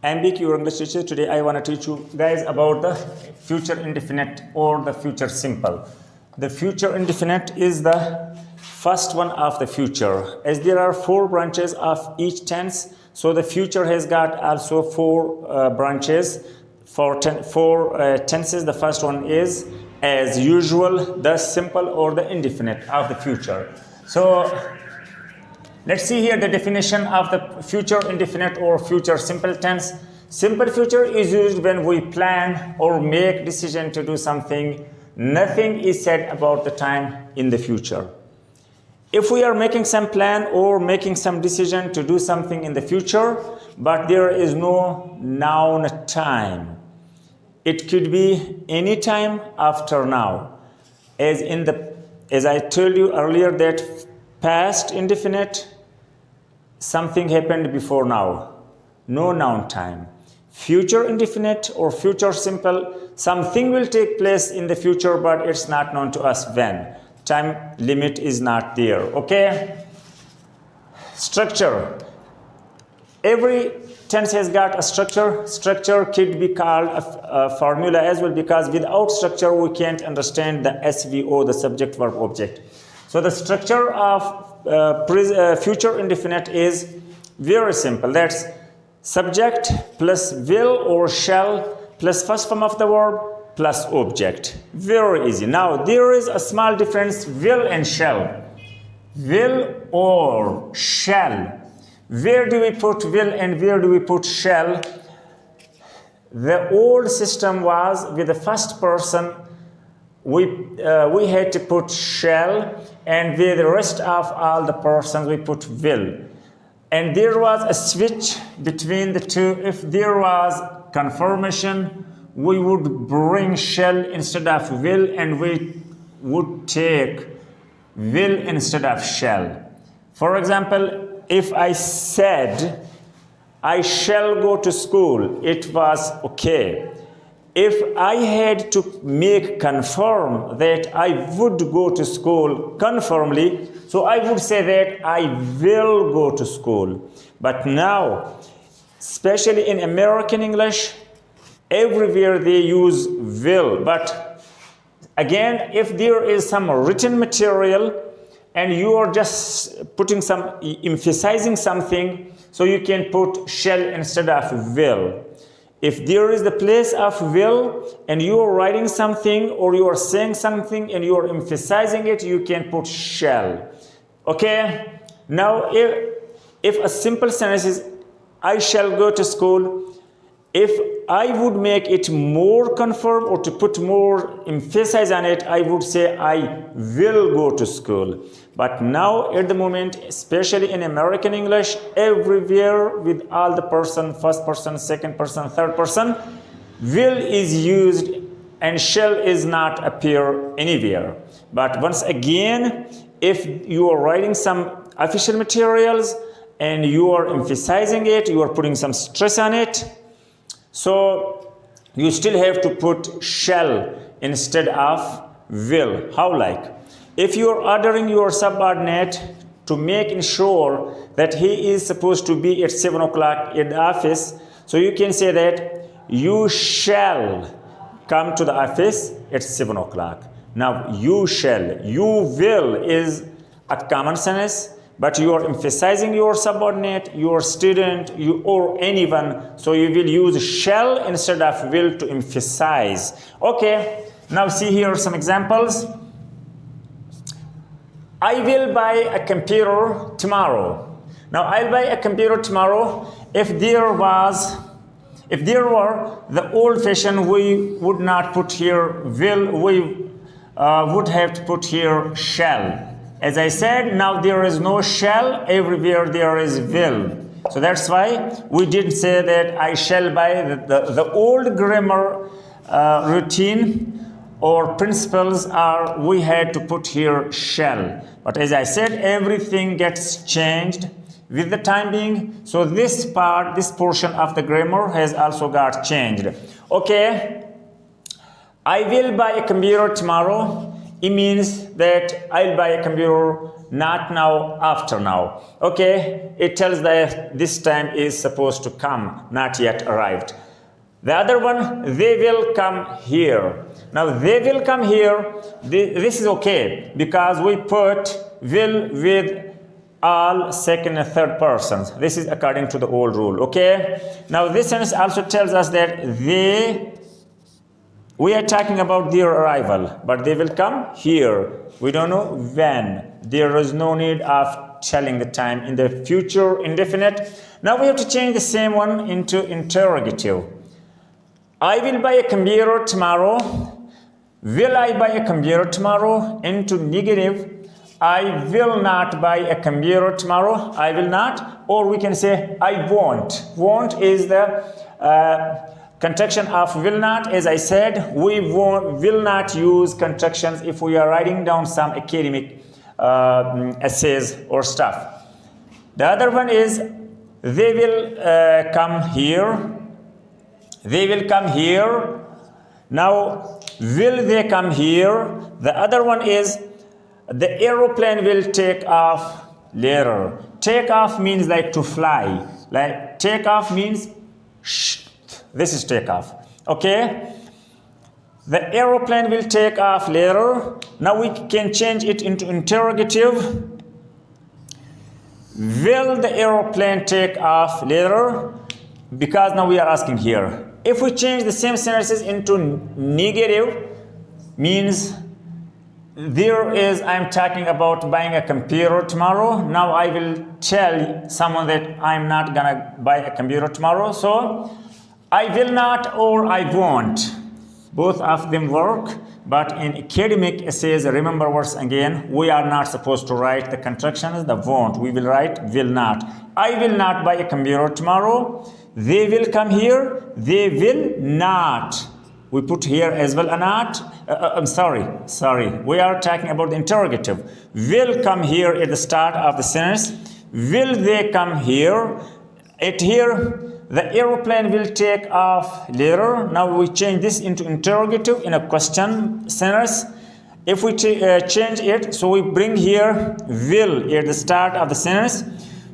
MBQ your English teacher. Today I want to teach you guys about the future indefinite or the future simple. The future indefinite is the first one of the future. As there are 4 branches of each tense, so the future has got also 4 branches for 4 tenses. The first one is as usual, the simple or the indefinite of the future. So let's see here the definition of the future indefinite or future simple tense. Simple future is used when we plan or make decision to do something. Nothing is said about the time in the future. If we are making some plan or making some decision to do something in the future, but there is no noun time, it could be any time after now. As I told you earlier that past indefinite, something happened before now, no noun time. Future indefinite or future simple, something will take place in the future, but it's not known to us when. Time limit is not there. Okay? Structure. Every tense has got a structure. Structure could be called a formula as well, because without structure we can't understand the SVO, the subject verb object. So the structure of future indefinite is very simple. That's subject plus will or shall plus first form of the verb plus object. Very easy. Now there is a small difference, will and shall. Will or shall. Where do we put will and where do we put shall? The old system was with the first person we had to put shall, and with the rest of all the persons we put will. And there was a switch between the two. If there was confirmation, we would bring shall instead of will, and we would take will instead of shall. For example, if I said, I shall go to school, it was okay. If I had to make confirm that I would go to school confirmly, so I would say that I will go to school. But now, especially in American English, everywhere they use will. But again, if there is some written material and you are just putting emphasizing something, so you can put shall instead of will. If there is the place of will and you are writing something or you are saying something and you are emphasizing it, you can put shall. Okay? Now, if a simple sentence is, I shall go to school, if I would make it more confirm or to put more emphasis on it, I would say I will go to school. But now at the moment, especially in American English, everywhere with all the person, first person, second person, third person, will is used and shall is not appear anywhere. But once again, if you are writing some official materials and you are emphasizing it, you are putting some stress on it, so you still have to put shall instead of will. How like? If you are ordering your subordinate to make ensure that he is supposed to be at 7 o'clock in the office, so you can say that you shall come to the office at 7 o'clock. Now you shall, you will is a common sentence, but you are emphasizing your subordinate, your student, you or anyone, so you will use shall instead of will to emphasize. Okay, now see here some examples. I will buy a computer tomorrow. Now I'll buy a computer tomorrow. If there were the old fashion, we would not put here will, we would have to put here shall. As I said, now there is no shall, everywhere there is will. So that's why we didn't say that I shall buy. The old grammar routine or principles are we had to put here shall. But as I said, everything gets changed with the time being. So this portion of the grammar has also got changed. Okay, I will buy a computer tomorrow. it means that I'll buy a computer not now, after now. Okay, it tells that this time is supposed to come, not yet arrived. The other one, they will come here. Now they will come here, this is okay because we put will with all second and third persons. This is according to the old rule, okay? Now this sentence also tells us that we are talking about their arrival, but they will come here. We don't know when. There is no need of telling the time in the future indefinite. Now we have to change the same one into interrogative. I will buy a computer tomorrow. Will I buy a computer tomorrow? Into negative. I will not buy a computer tomorrow. I will not. Or we can say I won't. Won't is the contraction of will not. As I said, we will not use contractions if we are writing down some academic essays or stuff. The other one is they will come here. They will come here. Now, will they come here? The other one is the aeroplane will take off later. Take off means like to fly. Like take off means shh. This is take off. Okay? The aeroplane will take off later. Now we can change it into interrogative. Will the aeroplane take off later? Because now we are asking here. If we change the same sentences into negative, means I'm talking about buying a computer tomorrow. Now I will tell someone that I'm not gonna buy a computer tomorrow. So I will not or I won't. Both of them work, but in academic essays, remember once again, we are not supposed to write the contractions, the won't. We will write will not. I will not buy a computer tomorrow. They will come here. They will not. We put here as well a not. I'm sorry. We are talking about the interrogative. Will come here at the start of the sentence. Will they come here? At here, the aeroplane will take off later. Now we change this into interrogative in a question sentence. If we change it, so we bring here will at the start of the sentence.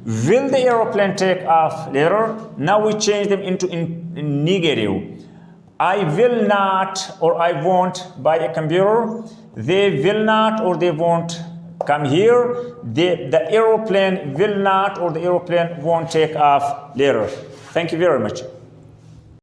Will the aeroplane take off later? Now we change them into negative. I will not or I won't buy a computer. They will not or they won't come here. The aeroplane will not or the aeroplane won't take off later. Thank you very much.